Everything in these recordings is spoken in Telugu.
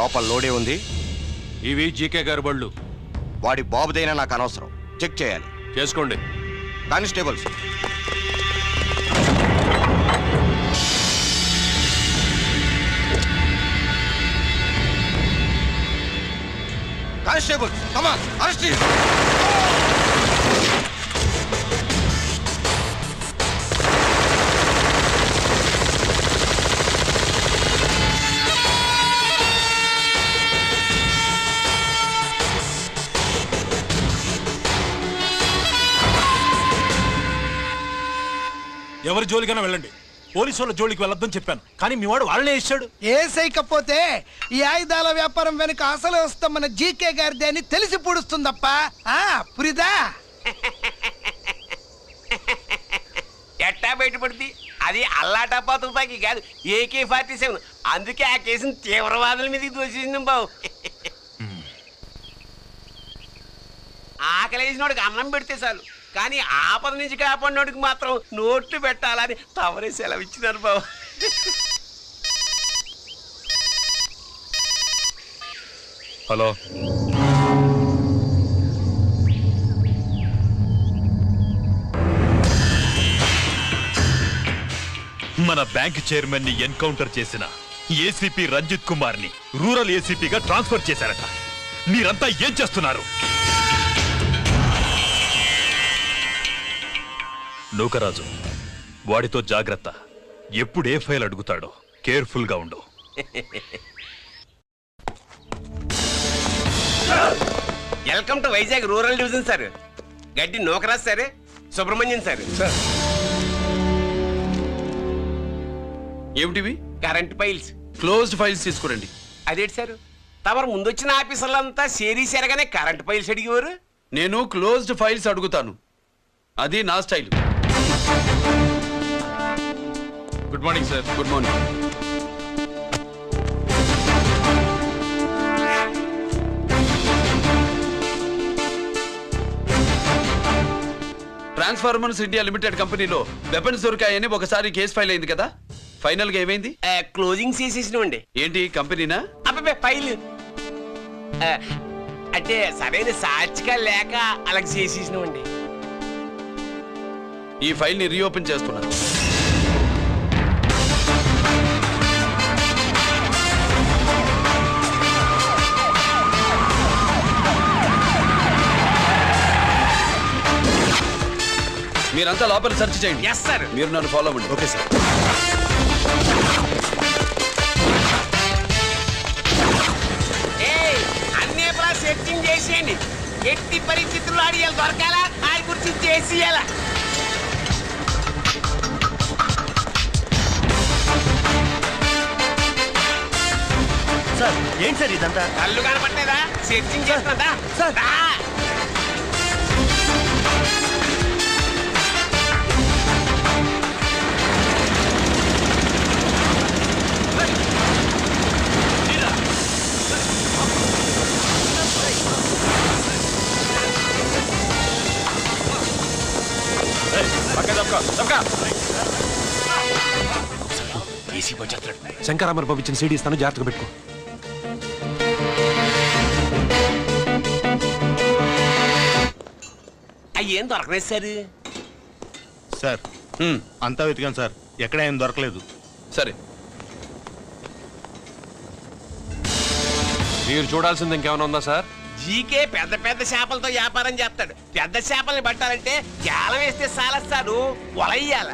లోపల లోడే ఉంది. ఇవి జీకే గారి బళ్ళు. వాడి బాబుదైనా నాకు అనవసరం. చెక్ చేయాలి. చేసుకోండి. Constables, constables, come on, arrest him. ఎవరి జోలికైనా వెళ్ళండి, పోలీసు వాళ్ళ జోలికి వెళ్ళొద్దని చెప్పాను, కానీ మీ వాడు వాళ్ళనే ఇచ్చాడు. ఏసైకపోతే ఈ ఆయుధాల వ్యాపారం వెనుక అసలు వస్తామన్న జీకే గారిదే అని తెలిసి పూడుస్తుందప్ప. పురిదా ఎట్టా బయటపడింది? అది అల్లాటప్పా తుపాకి కాదు, AK-47. అందుకే ఆ కేసుని తీవ్రవాదుల మీదకి దోషింది బాబు. ఆకలేసినోడికి అన్నం పెడితే చాలు, కానీ ఆపద నుంచి కాపాడినోడికి మాత్రం నోట్లు పెట్టాలని తవరే సెలవు ఇచ్చినారు బాబు. హలో, మన బ్యాంక్ చైర్మన్ ని ఎన్కౌంటర్ చేసిన ఏసీపీ రంజిత్ కుమార్ ని రూరల్ ఏసీపీగా ట్రాన్స్ఫర్ చేశారట. మీరంతా ఏం చేస్తున్నారు? నూకరాజు, వాడితో జాగ్రత్త. ఎప్పుడు ఏ ఫైల్ అడుగుతాడో కేర్ఫుల్ గా ఉండు. Welcome to Vizag rural division sir. Gaddi Nookaraj sir, Subrahmanyam sir. ఏమిటివి? Current files. క్లోజ్డ్ ఫైల్స్ తీసుకురండి. అదేంటి సార్, తమరు ముందొచ్చిన ఆఫీసర్లంతా సిరీస్ ఎరగానే కరెంట్ ఫైల్స్ అడిగేవారు. నేను క్లోజ్డ్ ఫైల్స్ అడుగుతాను, అది నా style. Good morning sir. Good morning. Transformers India limited కంపెనీలో వెపన్స్ దొరికాయని ఒకసారి కేసు ఫైల్ అయింది కదా, ఫైనల్ గా ఏమైంది? క్లోజింగ్ చేసేసినవండి. ఏంటి కంపెనీనా? అబ్బాయి ఫైల్ అంటే సరైన సాక్షిగా లేక అలా చేసేసినవండి. ఈ ఫైల్ ని రీఓపెన్ చేస్తున్నా. మీరంతా లోపల సెర్చ్ చేయండి. Yes sir. మీరు నన్ను ఫాలో అవ్వండి. Okay sir. అన్నీ సెర్చింగ్ చేసేయండి. ఎట్టి పరిస్థితుల్లో ఆడియాలు దొరకాలా, ఆడి గురించి చేసేయాలా. సార్ ఏంటి సార్ ఇదంతా? కళ్ళు కనపడలేదా? సెర్చింగ్ చేస్తుందా సార్? శంకరామర్ పంపించిన సీడీ ఇస్తాను, జాగ్రత్తగా పెట్టుకో. అయ్యేం దొరకలేదు సార్. సార్ అంతా వెతికాను సార్, ఎక్కడ ఏం దొరకలేదు. సరే, మీరు చూడాల్సింది ఇంకేమైనా ఉందా సార్? జీకే పెద్ద పెద్ద చేపలతో వ్యాపారం చేస్తాడు. పెద్ద చేపల్ని పట్టాలంటే జాలం వేస్తే సాలస్తాడు, వలయ్యాల.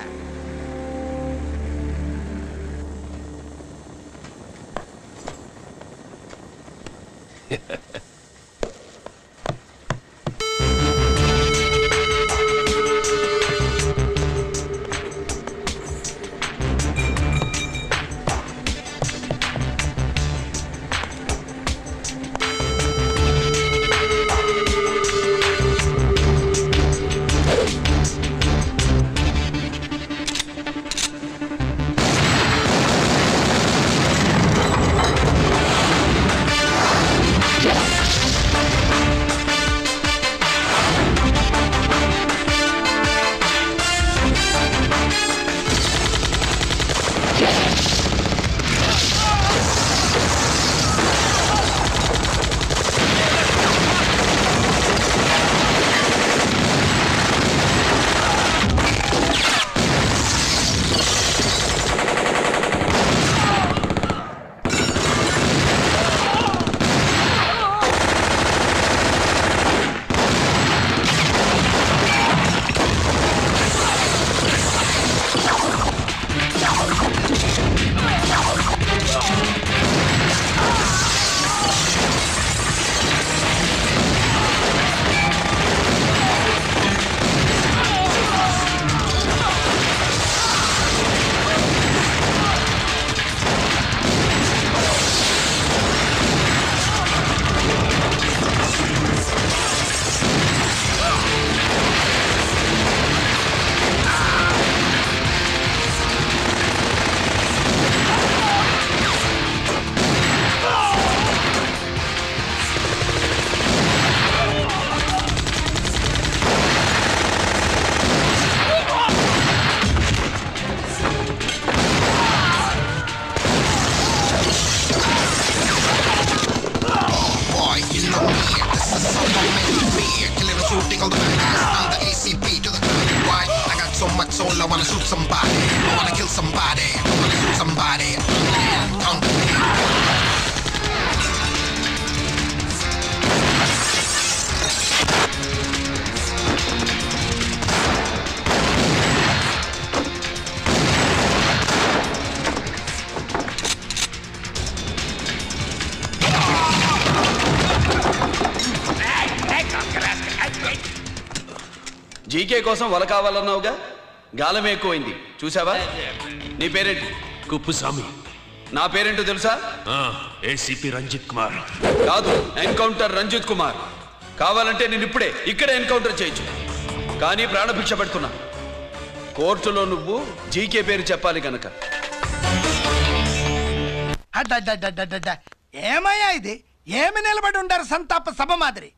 shoot somebody. I wanna kill somebody. I wanna shoot somebody. GK కోసం వల కావాలన్నావుగా, గాలం ఎక్కువైంది చూసావా? నీ పేరేంటి? కుప్పుస్వామి. నా పేరేంటో తెలుసా? ఏసీపీ రంజిత్ కుమార్. కాదు, ఎన్కౌంటర్ రంజిత్ కుమార్. కావాలంటే నేను ఇప్పుడే ఇక్కడే ఎన్కౌంటర్ చేయొచ్చు, కానీ ప్రాణభిక్ష పెడుతున్నా. కోర్టులో నువ్వు జీకే పేరు చెప్పాలి గనక. అడ్డడ్డడ్డడ్డడ్డ. ఏమయ్యా ఇది? ఏమి నిలబడి ఉండారు సంతాప సభ మాదిరి?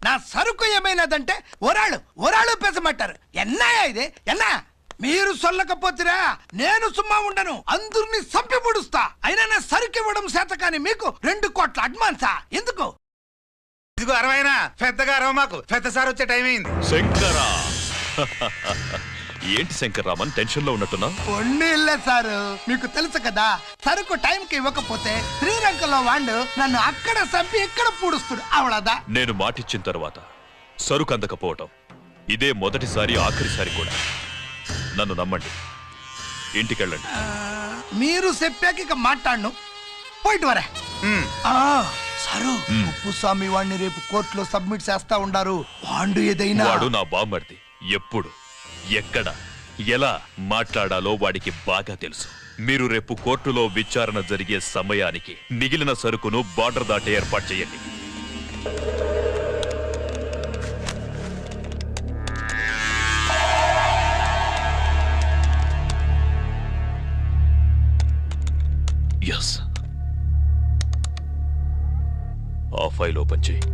నా సరుకు ఏమైనదంటే ఒరాళ్ళు పెసమంటారు. ఎన్నాయా ఇది? ఎన్నా మీరు సొల్లకపోతురా నేను సుమ్మా ఉండను, అందరిని సంపి పుడుస్తా. అయినా నా సరుకు ఇవ్వడం చేత కానీ మీకు 2 కోట్ల అడ్వాన్సా? ఎందుకు? ఇదిగో అరవైనా పెద్దగా అరవ, మాకు పెద్ద సార్ వచ్చే టైం అయింది. శంకరా ఏంటి శంకర్రామన్ టెన్షన్ లో ఉన్నట్టున్నా? పొన్నీళ్ళే సారు, మీకు తెలుసు కదా, సరుకు టైంకి ఇవ్వకపోతే శ్రీలంకలో వాడు నన్ను అక్కడ చంపి ఇక్కడ పూడుస్తుడు. అవళదా? నేను మాటిచ్చిన తర్వాత సరుకు అందకపోవటం ఇదే మొదటిసారి, ఆఖరిసారి కూడా. నన్ను నమ్మండి, ఇంటికెళ్ళండి. మీరు చెప్పాక ఇక మాట్లాడను. పోయిట్ వరే. సరు, ఉప్పుస్వామి వాడిని రేపు కోర్టులో సబ్మిట్ చేస్తా ఉండారు. వాడు ఏదైనా వాడు నా బామ్మర్ది. ఎప్పుడు, ఎక్కడ, ఎలా మాట్లాడాలో వాడికి బాగా తెలుసు. మీరు రేపు కోర్టులో విచారణ జరిగే సమయానికి మిగిలిన సరుకును బార్డర్ దాటే ఏర్పాటు చేయండి. ఎస్, ఆ ఫైల్ ఓపెన్ చేయి.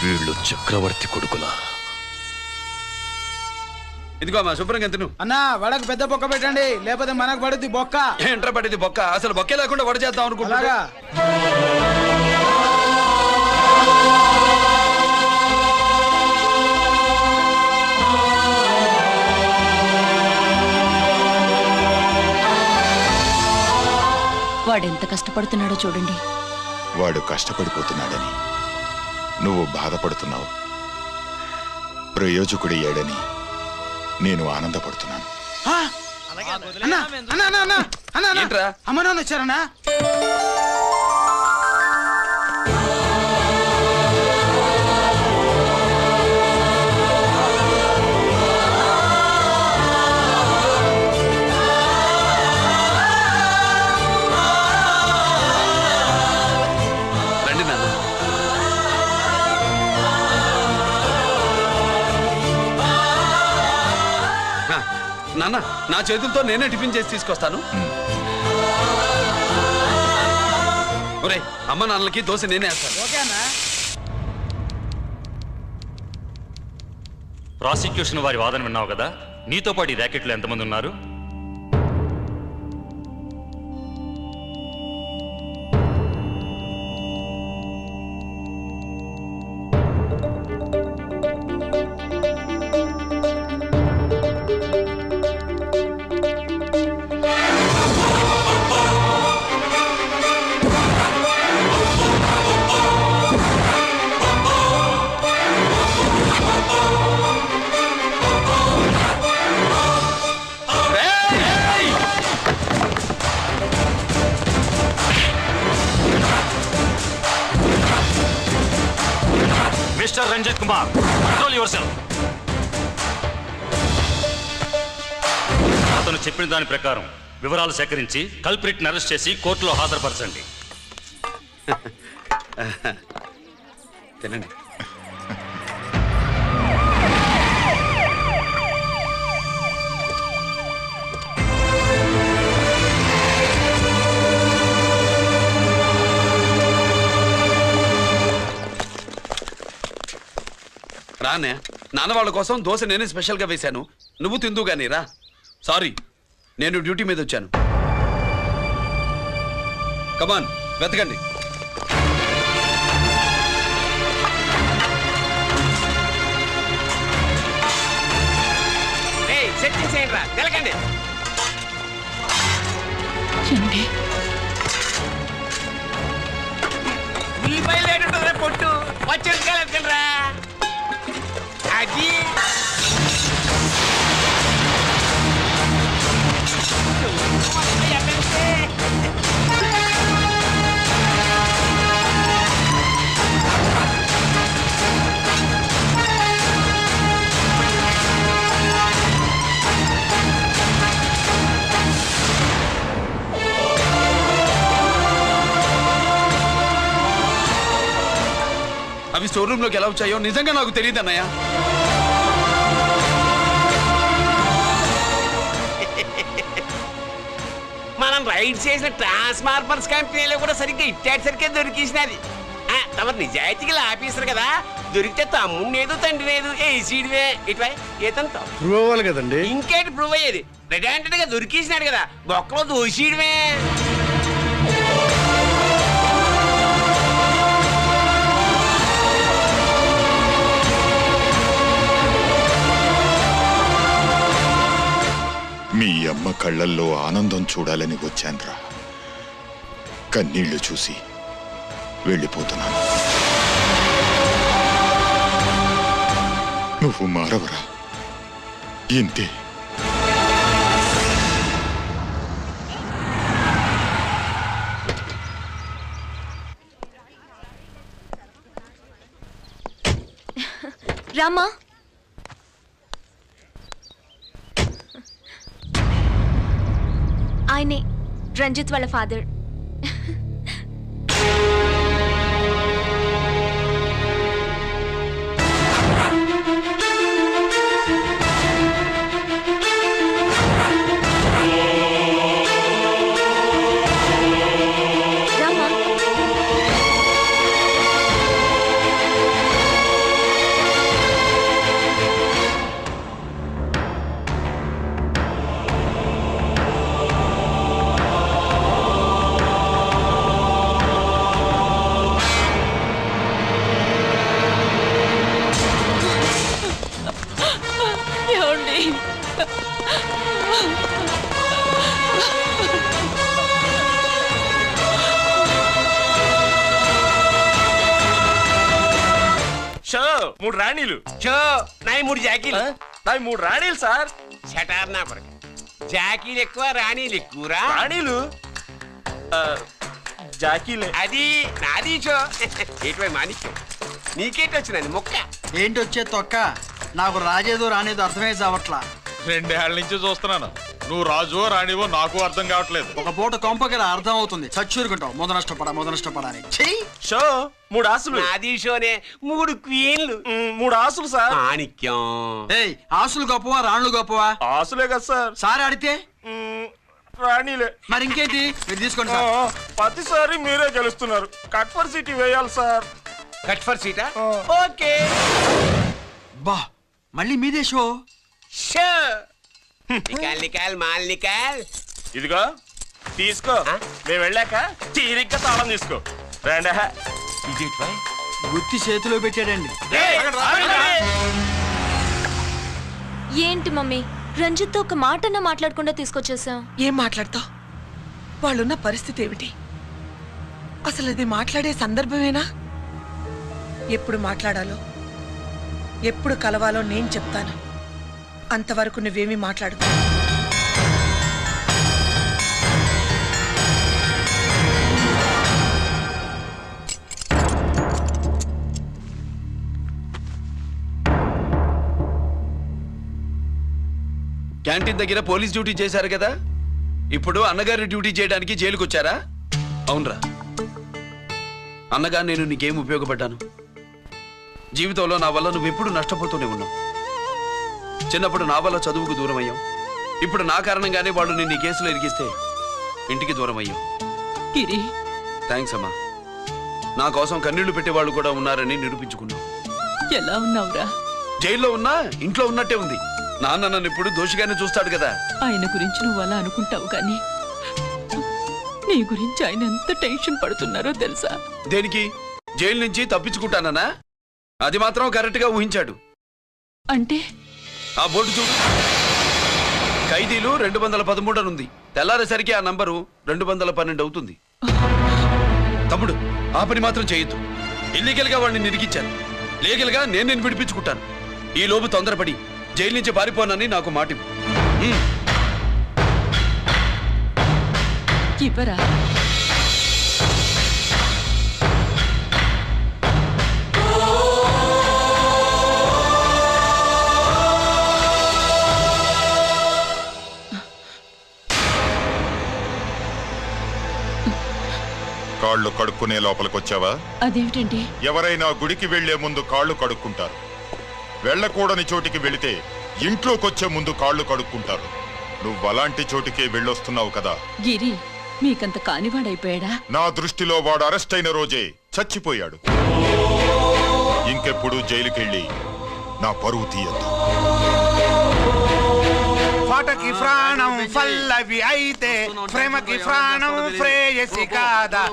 వీళ్ళు చక్రవర్తి కొడుకులా? ఇదిగో మా శుభ్రంగా ఎంత నువ్వు అన్నా వడకు పెద్ద బొక్క పెట్టండి, లేకపోతే మనకు పడుద్ది బొక్క. ఏంట్రా పడింది బొక్క? అసలు బొక్కే లేకుండా వడ చేద్దాం అనుకుంటా. వాడెంత కష్టపడుతున్నాడో చూడండి. వాడు కష్టపడిపోతున్నాడని నువ్వు బాధపడుతున్నావు, ప్రయోజకుడి ఏడని నేను ఆనందపడుతున్నాను. ఏంట్రా? అమ్మ నాన్న వచ్చారన్నా? రండి నాన్న. నాన్న, నా చేతులతో నేనే టిఫిన్ చేసి తీసుకొస్తాను. ఒరే, అమ్మ నాన్నలకి దోశ నేనే వేస్తాను. ఓకే అన్నా. ప్రాసిక్యూషన్ వారి వాదన విన్నావు కదా, నీతో పాటు ఈ ర్యాకెట్లో ఎంతమంది ఉన్నారు? Mister Ranjit Kumar, control yourself. అతను చెప్పిన దాని ప్రకారం వివరాలు సేకరించి కల్ప్రిట్ ని అరెస్ట్ చేసి కోర్టులో హాజరుపరచండి. తినండి. రానే, నాన్న వాళ్ళ కోసం దోశ నేనే స్పెషల్గా వేశాను, నువ్వు తిందు గానీ రా. సారీ, నేను డ్యూటీ మీద వచ్చాను. కమాన్, వెతకండి. సెట్టింగ్ చేయండి రా, వెళ్ళకండి. ఉల్లిపాయలు లేటుంటుందిరా పొట్టు, పచ్చిమిరపకాయలు ఎత్తుకండి రా. అది అవి స్టోర్ రూమ్ లోకి ఎలా వచ్చాయో నిజంగా నాకు తెలియదు అన్నయ్య. మనం రైడ్ చేసిన ట్రాన్స్ఫార్మర్స్ కంపెనీలో కూడా సరిగ్గా ఇట్టాసరికే దొరికేసినది. తమరు నిజాయితీగా ఆఫీసర్ కదా, దొరికితే తమ్ముడినేదు తండ్రినేదు ఏసీడివే ఇటువై ఏతంతో ప్రూవ్ అవ్వాలి కదండి. ఇంకేంటి ప్రూవ్ అయ్యేది? రెడెంటెడ్ గా దొరికేసినాడు కదా, బొక్కలో దోషీయడమే. మీ అమ్మ కళ్ళల్లో ఆనందం చూడాలని వచ్చాన్రా. కన్నీళ్లు చూసి వెళ్ళిపోతున్నాను. నువ్వు మారవరా, ఇంతే. రామా, ఆయనే రంజిత్ వాళ్ళ ఫాదర్. మూడు రాణీలు నాయి మూడు జాకీలు. నాయి మూడు రాణీలు సార్. షటార్ నా కొరకు. జాకీలు ఎక్కువ, రాణీలు ఎక్కువరా. రాణీలు జాకీలే. అది నాది షో. ఏటివై మాణిక్యం, నీకేంటి వచ్చిందండి మొక్క? ఏంటి వచ్చే తొక్క? నాకు రాజేదో రానేదో అర్థమే చావట్లా. 2 ఏళ్ల నుంచి చూస్తున్నాను. నువ్వు రాజువో రాణివో నాకు అర్థం కావట్లేదు. ఒక పూట కొంపకి అర్థం అవుతుంది. చచ్చూరుకుంటావు. మొద నష్టపడాలి. షో 3 ఆసులు. నాది షోనే 3 క్వీన్లు. 3 ఆసులు సార్. మాణిక్యం. ఏయ్, ఆసులు గొప్పవా రాణులు గొప్పవా? ఆసులే కదా సార్. సార్ ఆడితే రాణిలే. మరి ఇంకేంటి? మీరు తీసుకోండి సార్. ప్రతిసారి మీరే గెలుస్తున్నారు. కట్ ఫర్ సీట్ వేయాలి సార్. కట్ ఫర్ సీటా? ఓకే. బా, మళ్ళీ మీదే షో. షో నికాల్ మాల్ నికాల్. ఇదిగో తీసుకో. మేము వెళ్ళాక తీరిగ్గా తాళం తీసుకో. రండి. గుత్తి చేతిలో పెట్టాడండి. ఏంటి మమ్మీ, రంజిత్తో ఒక మాటన్నా మాట్లాడకుండా తీసుకొచ్చేసాం. ఏం మాట్లాడతావు? వాళ్ళున్న పరిస్థితి ఏమిటి? అసలు అది మాట్లాడే సందర్భమేనా? ఎప్పుడు మాట్లాడాలో, ఎప్పుడు కలవాలో నేను చెప్తాను. అంతవరకు నువ్వేమీ మాట్లాడుకో. క్యాంటీన్ దగ్గర పోలీస్ డ్యూటీ చేశారు కదా, ఇప్పుడు అన్నగారి డ్యూటీ చేయడానికి జైలుకు వచ్చారా? అవునరా అన్నగా, నేను నీకేం ఉపయోగపడ్డాను? జీవితంలో నా వల్ల నువ్వెప్పుడు నష్టపోతూనే ఉన్నావు. చిన్నప్పుడు నా వల్ల చదువుకు దూరం అయ్యావు. ఇప్పుడు నా కారణంగానే వాళ్ళు నిన్ను ఈ కేసులో ఇరికిస్తే ఇంటికి దూరం అయ్యావు. థ్యాంక్స్ అమ్మా. నా కోసం కన్నీళ్లు పెట్టేవాళ్ళు కూడా ఉన్నారని నిరూపించుకున్నావు. ఎలా ఉన్నావురా? జైల్లో ఉన్నా ఇంట్లో ఉన్నట్టే ఉంది. నాన్న నన్ను ఇప్పుడు దోషిగానే చూస్తాడు కదా. ఆయన గురించి నువ్వు అలా అనుకుంటావు కానీ నీ గురించి ఆయన ఎంత టెన్షన్ పడుతున్నారో తెలుసా? దేనికి? జైలు నుంచి తప్పించుకుంటానా? అది మాత్రం కరెక్ట్ గా ఊహించాడు. అంటే ఆ బోర్డు చూడు, ఖైదీలు 213 అని ఉంది. తెల్లారేసరికి ఆ నంబరు 212 అవుతుంది. తమ్ముడు, ఆ పని మాత్రం చేయొద్దు. ఇల్లీగల్ గా వాడిని నిరికించాను. లీగల్ గా నేను విడిపించుకుంటాను. ఈ లోపు తొందరపడి జైలు నుంచి పారిపోనని నాకు మాట ఇవ్వరా? కాళ్ళు కడుక్కునే లోపలికొచ్చావా? అదేమిటండి? ఎవరైనా గుడికి వెళ్లే ముందు కాళ్ళు కడుక్కుంటారు. వెళ్ళకూడని చోటికి వెళితే ఇంట్లోకొచ్చే ముందు కాళ్ళు కడుక్కుంటారు. నువ్వు అలాంటి చోటికే వెళ్ళొస్తున్నావు కదా. గిరి మీకంత కానివాడైపోయాడా? నా దృష్టిలో వాడు అరెస్ట్ అయిన రోజే చచ్చిపోయాడు. ఇంకెప్పుడు జైలుకెళ్ళి నా పరువు తీయద్దు. పాటకి ప్రాణం పల్లవి అయితే ప్రేమకి ప్రాణం ప్రేయసి కాదా.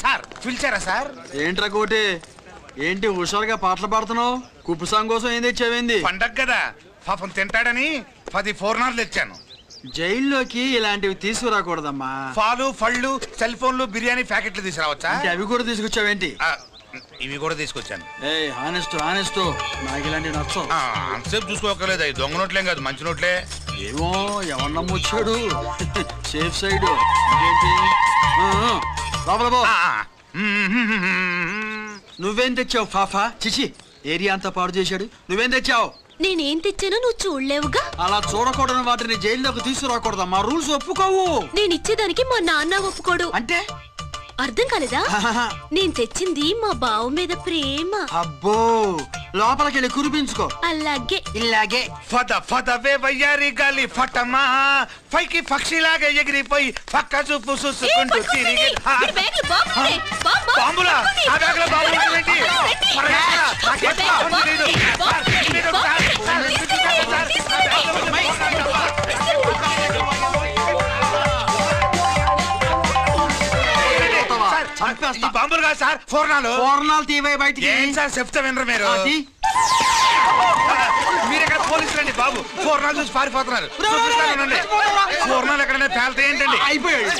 సార్ పిలిచారా సార్? ఏంట్రా కోటి, ఏంటి హుషారుగా పాటలు పాడుతున్నావు? కుప్పు సాంగ్ కోసం ఏం తెచ్చావేంది? పండగ కదా, పాపం తింటాడని 10 4 తెచ్చాను. జైల్లోకి ఇలాంటివి తీసుకురాకూడదమ్మా. పాలు పళ్ళు సెల్ ఫోన్లు బిర్యానీ ప్యాకెట్లు తీసుకురావచ్చా? అవి కూడా తీసుకొచ్చావేంటి? ఇవి కూడా తీసుకొచ్చాను. హానెస్ట్ నాకు ఇలాంటి నచ్చం. అంతసేపు చూసుకోకలేదు. అవి దొంగ నోట్లేం కాదు, మంచి నోట్లే. ఏమో ఎవరు నమ్మొచ్చాడు. Safe side. ఏంటి లోపల? నువ్వేం తెచ్చావు ఫాఫా? చిచి, ఏరియా అంతా పాడు చేశాడు. నువ్వేం తెచ్చావు? నేనేం తెచ్చానో నువ్వు చూడలేవుగా. అలా చూడకూడని వాటిని జైల్లోకి తీసుకురాకూడదా? మా రూల్స్ ఒప్పుకోవు. నేను ఇచ్చేదానికి మా నాన్న ఒప్పుకోడు. అంటే అర్థం కాలేదా? నేను తెచ్చింది మా బావ మీద ప్రేమ. అబ్బో, లోపలికెళ్ళి కురిపించుకో. అలాగే ఇలాగే ఫదవే వయ్యారి గాలి ఫటమా పైకి పక్షిలాగా ఎగిరిపోయి పక్క చూపు చూసుకుంటూ తిరిగి. బాంబులా? ఆ బ్యాగ్లో బాంబులు ఏంటి? బాంబులు కాదు సార్, ఫోర్నాలు. తీవే బయటికి. ఏం సార్ చెప్తా వినరు మీరు? మీరు ఎక్కడ పోలీసులు అండి బాబు? ఫోర్నాలు చూసి పారిపోతున్నారు. ఫోర్నాలు ఎక్కడైనా పేలితే ఏంటండి? అయిపోయాడు.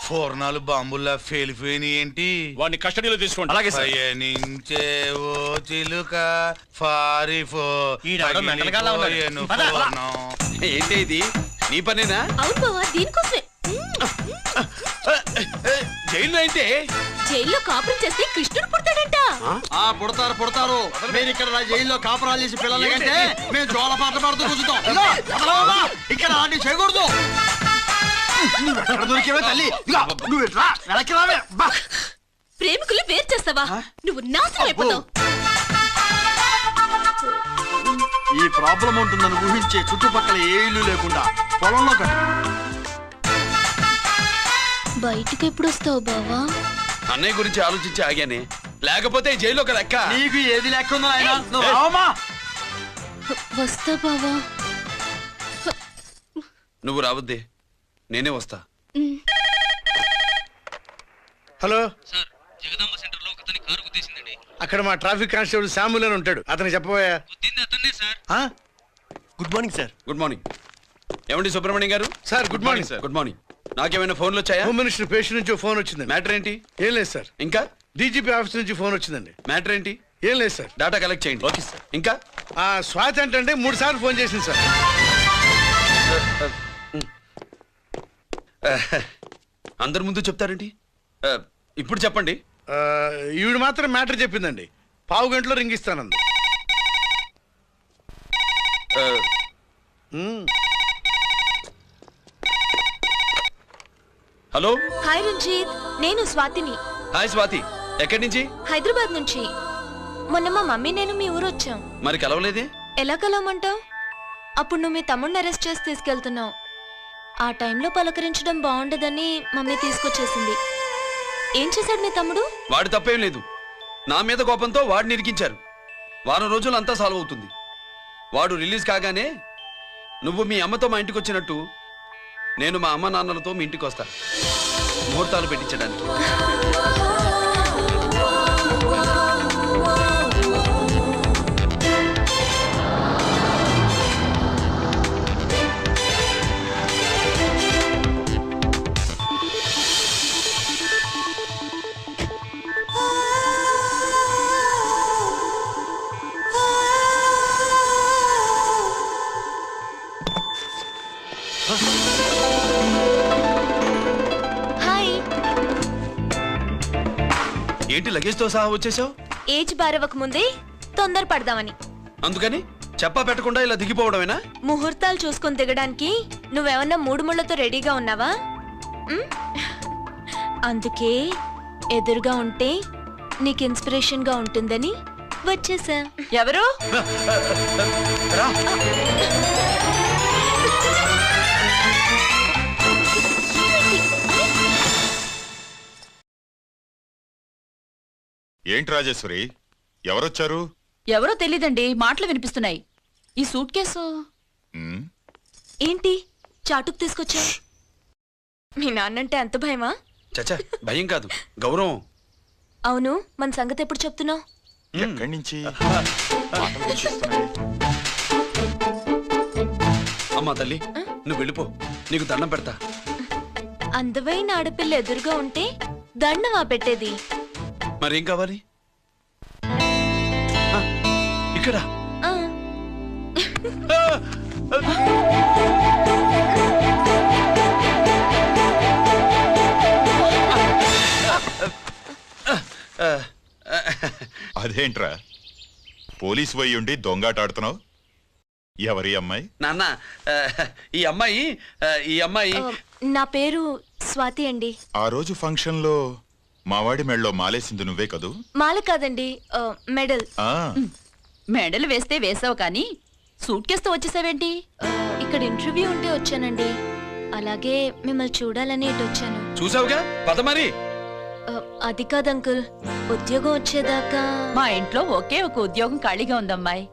ఫోర్నాలు బాంబుల్లా ఫెయిలిపోయినాయి ఏంటి? వాడిని కస్టడీలో తీసుకోండి. అలాగే పయనించే ఓ చిలుక పారిపో. ఏంటి ఇది? నీ పనేనా? అవును బావా, దీనికోసమే. జైల్లో అయితే జైల్లో కాపురం చేస్తే కృష్ణుడు పుడతాడంట. పుడతారు. మీరు ఇక్కడ జైల్లో కాపురాలు చేసి పిల్లలు కంటే మేము జోల పాటలు పాడుతూ కూర్చుంటాం. ఇక్కడ అలాంటివి చేయకూడదు. దొరికేవే తల్లి. ప్రేమికులు వేరు చేస్తావా? నువ్వు నాశనం అయిపోతావు. ఈ ప్రాబ్లం ఉంటుందని ఊహించే చుట్టుపక్కల ఏ ఇల్లు లేకుండా పొలంలో కట్టు. బయటికి ఎప్పుడు వస్తావు బావా? అన్నయ్య గురించి ఆలోచించి ఆగానే, లేకపోతే జైల్లో ఒక లెక్క. నీకు ఏది లెక్క ఉందో ఆయన? నువ్వు రావమ్మా. వస్తా బావా. నువ్వు రావద్దే, నేనే వస్తా. హలో సార్, జగదాంబ సెంటర్ లో ఒకతని కారు గుద్దేసిందండి. అక్కడ మా ట్రాఫిక్ కానిస్టేబుల్ శామ్యుల్ అని ఉంటాడు, అతను చెప్పబోయా. గుద్దింది అతన్నే sir. Good morning sir. Good morning. ఏమండి సుబ్రహ్మణ్యం గారు? Sir good morning sir. Good morning. నాకేమైనా ఫోన్లు వచ్చాయా? హోమ్ మినిస్టర్ పేషెంట్ నుంచి ఫోన్ వచ్చింది. మ్యాటర్ ఏంటి? ఏం లేదు సార్. ఇంకా? డీజీపీ ఆఫీస్ నుంచి ఫోన్ వచ్చిందండి. మ్యాటర్ ఏంటి? ఏం లేదు సార్. డేటా కలెక్ట్ చేయండి. Okay sir. ఇంకా? స్వాతి అంటే 3 సార్లు ఫోన్ చేసింది సార్. అందరి ముందు చెప్తారేంటి? ఇప్పుడు చెప్పండి. ఈవిడ మాత్రం మ్యాటర్ చెప్పిందండి. 15 గంటలో రింగ్ ఇస్తానంది. హలో. హాయ్ రంజిత్, నేను స్వాతిని. హాయ్ స్వాతి, ఎక్కడి నుంచి? హైదరాబాద్ నుంచి. మొన్న మా మమ్మీ నేను మీ ఊరు వచ్చాం. మరి కలవలేదే? ఎలా కలవమంటావు? అప్పుడు నువ్వు మీ తమ్ముడిని అరెస్ట్ చేసి తీసుకెళ్తున్నావు. ఆ టైంలో పలకరించడం బాగుండదని మమ్మీ తీసుకొచ్చేసింది. ఏం చేశాడు నీ తమ్ముడు? వాడి తప్పేం లేదు. నా మీద కోపంతో వాడిని ఇరికించారు. వారం రోజులు అంతా సాల్వ్ అవుతుంది. వాడు రిలీజ్ కాగానే నువ్వు మీ అమ్మతో మా ఇంటికి వచ్చినట్టు నేను మా అమ్మ నాన్నలతో మీ ఇంటికి వస్తా, ముహూర్తాలు పెట్టించడానికి. హాయ్. ఏంటి లగేజ్తో సహా వచ్చేసావు? ఏజ్ బారవక ముందే తొందర పడదామని. అందుకని చెప్పా పెట్టకుండా ఇలా దిగిపోవడమేనా? ముహూర్తాలు చూసుకొని దిగడానికి నువ్వేమన్నా మూడు ముళ్ళతో రెడీగా ఉన్నావా? అందుకే ఎదురుగా ఉంటే నీకు ఇన్స్పిరేషన్ గా ఉంటుందని వచ్చేసా. ఎవరు? ఏంటి రాజేశ్వరి, ఎవరొచ్చారు? ఎవరో తెలీదండి, మాటలు వినిపిస్తున్నాయి. ఈ సూట్ కేసు ఏంటి చాటుకు తీసుకొచ్చా? మీ నాన్నంటే అంత భయమా? చచ్చా, భయం కాదు, గౌరవం. అవును, మన సంగతి ఎప్పుడు చెప్తున్నావు? ఎక్కడి నుంచి? అమ్మా తల్లి, నువ్వు వెళ్ళిపో, నీకు దండం పెడతా. అందమైన ఆడపిల్ల ఎదురుగా ఉంటే దండమా పెట్టేది? మరేం కావాలి? ఇక్కడ అదేంట్రా పోలీసు పోయి ఉండి దొంగాటాడుతున్నావు? ఎవరి అమ్మాయి? నాన్న, ఈ అమ్మాయి నా పేరు స్వాతి అండి. ఆ రోజు ఫంక్షన్ లో మావాడి మెళ్ళలో మాలేసింది నువ్వే కదూ? మాల కాదండి, మెడల్. మెడల్ వేస్తే వేసావు కానీ సూట్ కేసుతో వచ్చేసావేంటి? ఇక్కడ ఇంటర్వ్యూ ఉంటే వచ్చానండి. అలాగే మిమ్మల్ని చూడాలని ఇటు వచ్చాను. చూసావుగా, పద మరి. అది కాదు అంకుల్, ఉద్యోగం వచ్చేదాకా. మా ఇంట్లో ఒకే ఒక ఉద్యోగం ఖాళీగా ఉందమ్మాయి,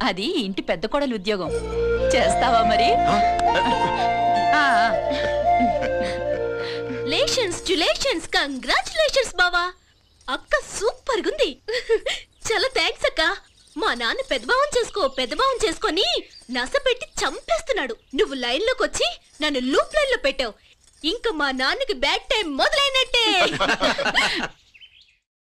అది ఇంటి పెద్ద కోడలు ఉద్యోగం. చేస్తావా మరి? లేషన్స్ కంగ్రాచులేషన్స్ బావా. అక్క సూపర్ గుంది. చాలా థ్యాంక్స్ అక్క. మా నాన్న పెద్దబావం చేసుకొని నస పెట్టి చంపేస్తున్నాడు. నువ్వు లైన్ లోకి వచ్చి నన్ను లూప్ లైన్ లో పెట్టావు. ఇంకా మా నాన్నకి బ్యాడ్ టైం మొదలైనట్టే.